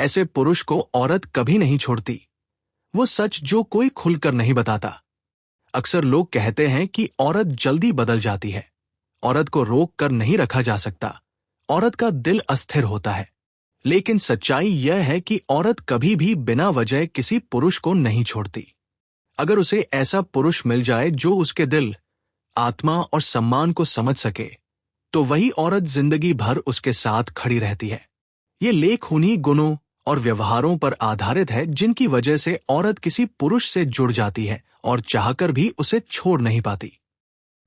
ऐसे पुरुष को औरत कभी नहीं छोड़ती। वो सच जो कोई खुलकर नहीं बताता। अक्सर लोग कहते हैं कि औरत जल्दी बदल जाती है। औरत को रोक कर नहीं रखा जा सकता। औरत का दिल अस्थिर होता है। लेकिन सच्चाई यह है कि औरत कभी भी बिना वजह किसी पुरुष को नहीं छोड़ती। अगर उसे ऐसा पुरुष मिल जाए जो उसके दिल, आत्मा और सम्मान को समझ सके, तो वही औरत जिंदगी भर उसके साथ खड़ी रहती है। ये लेख उन्हीं गुणों और व्यवहारों पर आधारित है जिनकी वजह से औरत किसी पुरुष से जुड़ जाती है और चाहकर भी उसे छोड़ नहीं पाती।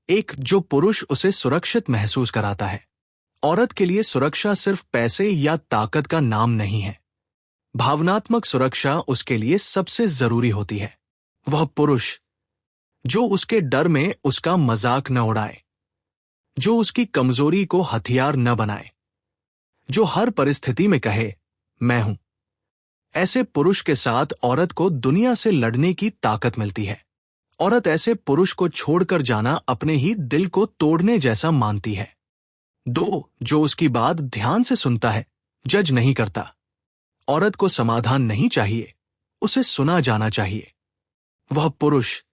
एक, जो पुरुष उसे सुरक्षित महसूस कराता है। औरत के लिए सुरक्षा सिर्फ पैसे या ताकत का नाम नहीं है। भावनात्मक सुरक्षा उसके लिए सबसे जरूरी होती है। वह पुरुष जो उसके डर में उसका मजाक न उड़ाए, जो उसकी कमजोरी को हथियार न बनाए, जो हर परिस्थिति में कहे मैं हूं। ऐसे पुरुष के साथ औरत को दुनिया से लड़ने की ताकत मिलती है। औरत ऐसे पुरुष को छोड़कर जाना अपने ही दिल को तोड़ने जैसा मानती है। 2, जो उसकी बात ध्यान से सुनता है, जज नहीं करता। औरत को समाधान नहीं चाहिए, उसे सुना जाना चाहिए। वह पुरुष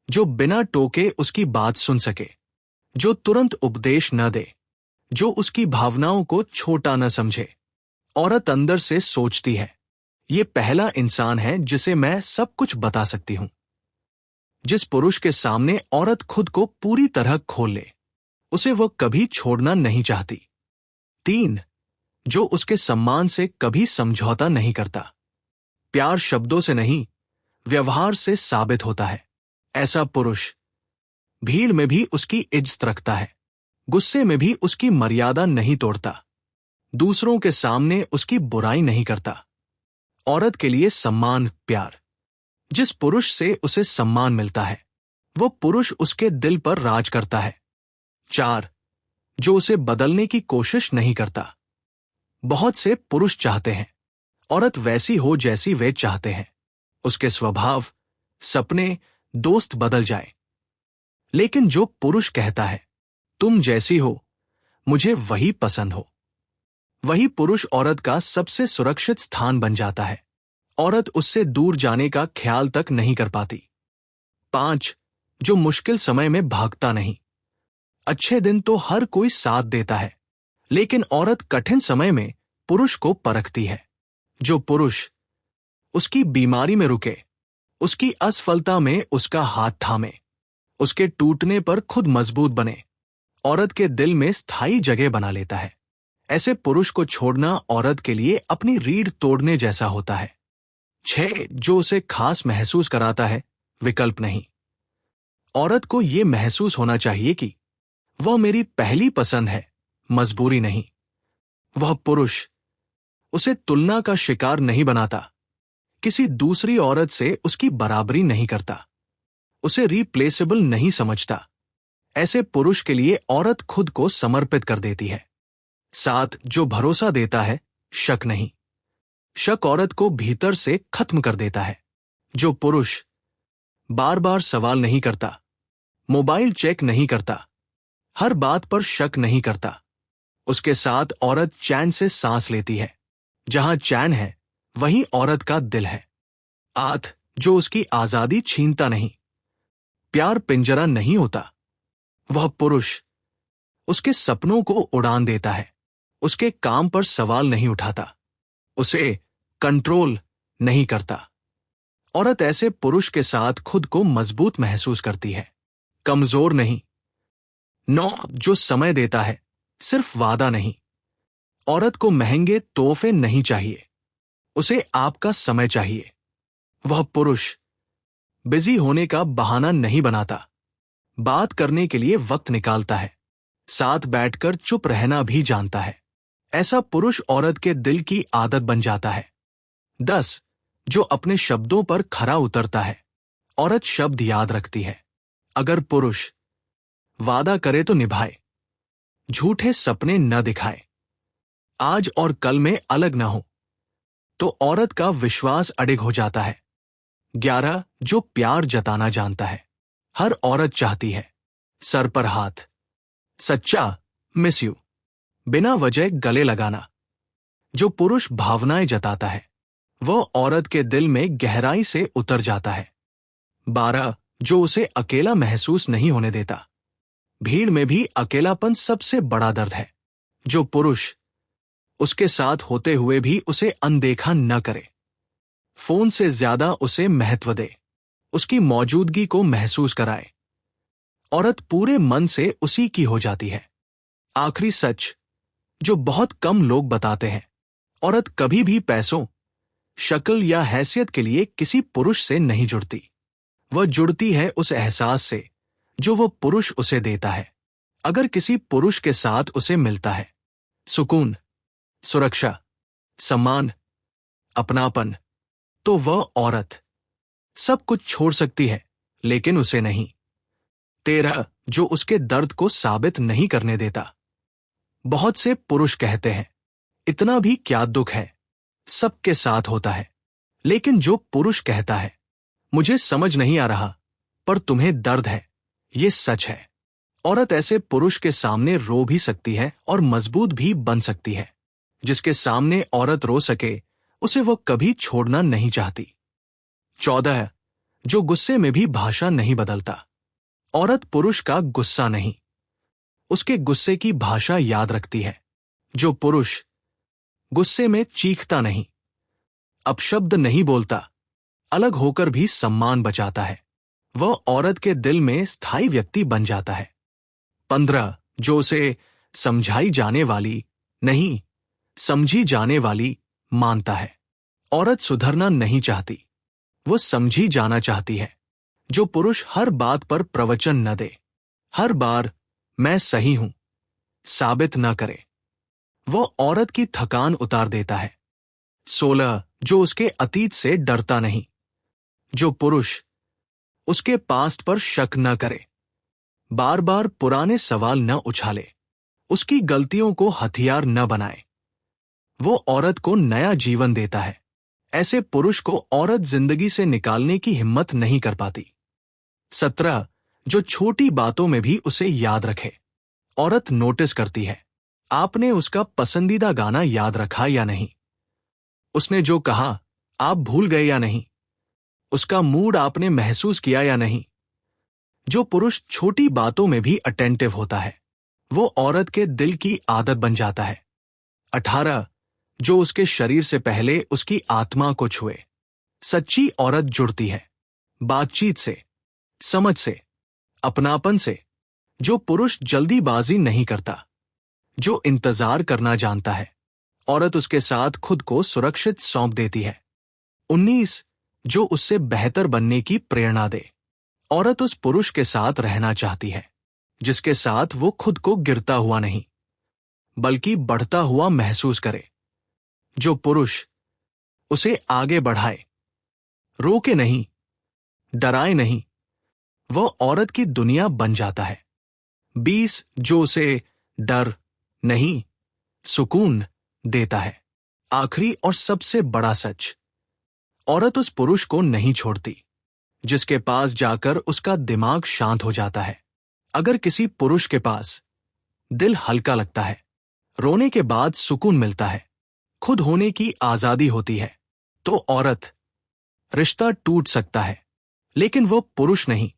जो बिना टोके उसकी बात सुन सके, जो तुरंत उपदेश न दे, जो उसकी भावनाओं को छोटा न समझे। औरत अंदर से सोचती है, ये पहला इंसान है जिसे मैं सब कुछ बता सकती हूं। जिस पुरुष के सामने औरत खुद को पूरी तरह खोल ले, उसे वह कभी छोड़ना नहीं चाहती। 3, जो उसके सम्मान से कभी समझौता नहीं करता। प्यार शब्दों से नहीं, व्यवहार से साबित होता है। ऐसा पुरुष भीड़ में भी उसकी इज्जत रखता है, गुस्से में भी उसकी मर्यादा नहीं तोड़ता, दूसरों के सामने उसकी बुराई नहीं करता। औरत के लिए सम्मान, प्यार। जिस पुरुष से उसे सम्मान मिलता है, वो पुरुष उसके दिल पर राज करता है। 4, जो उसे बदलने की कोशिश नहीं करता। बहुत से पुरुष चाहते हैं औरत वैसी हो जैसी वे चाहते हैं, उसके स्वभाव, सपने, दोस्त बदल जाए। लेकिन जो पुरुष कहता है तुम जैसी हो, मुझे वही पसंद हो, वही पुरुष औरत का सबसे सुरक्षित स्थान बन जाता है। औरत उससे दूर जाने का ख्याल तक नहीं कर पाती। 5, जो मुश्किल समय में भागता नहीं। अच्छे दिन तो हर कोई साथ देता है, लेकिन औरत कठिन समय में पुरुष को परखती है। जो पुरुष उसकी बीमारी में रुके, उसकी असफलता में उसका हाथ थामे, उसके टूटने पर खुद मजबूत बने, औरत के दिल में स्थायी जगह बना लेता है। ऐसे पुरुष को छोड़ना औरत के लिए अपनी रीढ़ तोड़ने जैसा होता है। 6, जो उसे खास महसूस कराता है, विकल्प नहीं। औरत को यह महसूस होना चाहिए कि वह मेरी पहली पसंद है, मजबूरी नहीं। वह पुरुष उसे तुलना का शिकार नहीं बनाता, किसी दूसरी औरत से उसकी बराबरी नहीं करता, उसे रिप्लेसेबल नहीं समझता। ऐसे पुरुष के लिए औरत खुद को समर्पित कर देती है। 7, जो भरोसा देता है, शक नहीं। शक औरत को भीतर से खत्म कर देता है। जो पुरुष बार बार सवाल नहीं करता, मोबाइल चेक नहीं करता, हर बात पर शक नहीं करता, उसके साथ औरत चैन से सांस लेती है। जहां चैन है, वहीं औरत का दिल है। 8, जो उसकी आजादी छीनता नहीं। प्यार पिंजरा नहीं होता। वह पुरुष उसके सपनों को उड़ान देता है, उसके काम पर सवाल नहीं उठाता, उसे कंट्रोल नहीं करता। औरत ऐसे पुरुष के साथ खुद को मजबूत महसूस करती है, कमजोर नहीं। 9, जो समय देता है, सिर्फ वादा नहीं। औरत को महंगे तोहफे नहीं चाहिए, उसे आपका समय चाहिए। वह पुरुष बिजी होने का बहाना नहीं बनाता, बात करने के लिए वक्त निकालता है, साथ बैठकर चुप रहना भी जानता है। ऐसा पुरुष औरत के दिल की आदत बन जाता है। 10, जो अपने शब्दों पर खरा उतरता है, औरत शब्द याद रखती है। अगर पुरुष वादा करे तो निभाए, झूठे सपने न दिखाए, आज और कल में अलग न हो, तो औरत का विश्वास अडिग हो जाता है। 11, जो प्यार जताना जानता है। हर औरत चाहती है सर पर हाथ, सच्चा मिस यू, बिना वजह गले लगाना, जो पुरुष भावनाएं जताता है वह औरत के दिल में गहराई से उतर जाता है। 12 जो उसे अकेला महसूस नहीं होने देता। भीड़ में भी अकेलापन सबसे बड़ा दर्द है। जो पुरुष उसके साथ होते हुए भी उसे अनदेखा न करे, फोन से ज्यादा उसे महत्व दे, उसकी मौजूदगी को महसूस कराए, औरत पूरे मन से उसी की हो जाती है। आखिरी सच जो बहुत कम लोग बताते हैं, औरत कभी भी पैसों, शक्ल या हैसियत के लिए किसी पुरुष से नहीं जुड़ती। वह जुड़ती है उस एहसास से जो वो पुरुष उसे देता है। अगर किसी पुरुष के साथ उसे मिलता है सुकून, सुरक्षा, सम्मान, अपनापन, तो वह औरत सब कुछ छोड़ सकती है, लेकिन उसे नहीं। 13 जो उसके दर्द को साबित नहीं करने देता। बहुत से पुरुष कहते हैं इतना भी क्या दुख है, सबके साथ होता है। लेकिन जो पुरुष कहता है मुझे समझ नहीं आ रहा पर तुम्हें दर्द है, ये सच है। औरत ऐसे पुरुष के सामने रो भी सकती है और मजबूत भी बन सकती है। जिसके सामने औरत रो सके उसे वो कभी छोड़ना नहीं चाहती। 14 जो गुस्से में भी भाषा नहीं बदलता। औरत पुरुष का गुस्सा नहीं, उसके गुस्से की भाषा याद रखती है। जो पुरुष गुस्से में चीखता नहीं, अपशब्द नहीं बोलता, अलग होकर भी सम्मान बचाता है, वह औरत के दिल में स्थायी व्यक्ति बन जाता है। 15 जो उसे समझाई जाने वाली नहीं, समझी जाने वाली मानता है। औरत सुधरना नहीं चाहती, वो समझी जाना चाहती है। जो पुरुष हर बात पर प्रवचन न दे, हर बार मैं सही हूं साबित न करे, वो औरत की थकान उतार देता है। 16 जो उसके अतीत से डरता नहीं। जो पुरुष उसके पास्ट पर शक न करे, बार बार पुराने सवाल न उछाले, उसकी गलतियों को हथियार न बनाए, वो औरत को नया जीवन देता है। ऐसे पुरुष को औरत जिंदगी से निकालने की हिम्मत नहीं कर पाती। 17 जो छोटी बातों में भी उसे याद रखे। औरत नोटिस करती है आपने उसका पसंदीदा गाना याद रखा या नहीं, उसने जो कहा आप भूल गए या नहीं, उसका मूड आपने महसूस किया या नहीं। जो पुरुष छोटी बातों में भी अटेंटिव होता है वो औरत के दिल की आदत बन जाता है। 18 जो उसके शरीर से पहले उसकी आत्मा को छुए। सच्ची औरत जुड़ती है बातचीत से, समझ से, अपनापन से। जो पुरुष जल्दीबाजी नहीं करता, जो इंतजार करना जानता है, औरत उसके साथ खुद को सुरक्षित सौंप देती है। 19 जो उससे बेहतर बनने की प्रेरणा दे। औरत उस पुरुष के साथ रहना चाहती है जिसके साथ वो खुद को गिरता हुआ नहीं बल्कि बढ़ता हुआ महसूस करे। जो पुरुष उसे आगे बढ़ाए, रोके नहीं, डराए नहीं, वह औरत की दुनिया बन जाता है। 20 जो उसे डर नहीं, सुकून देता है। आखिरी और सबसे बड़ा सच, औरत उस पुरुष को नहीं छोड़ती जिसके पास जाकर उसका दिमाग शांत हो जाता है। अगर किसी पुरुष के पास दिल हल्का लगता है, रोने के बाद सुकून मिलता है, खुद होने की आजादी होती है, तो औरत रिश्ता टूट सकता है लेकिन वो पुरुष नहीं,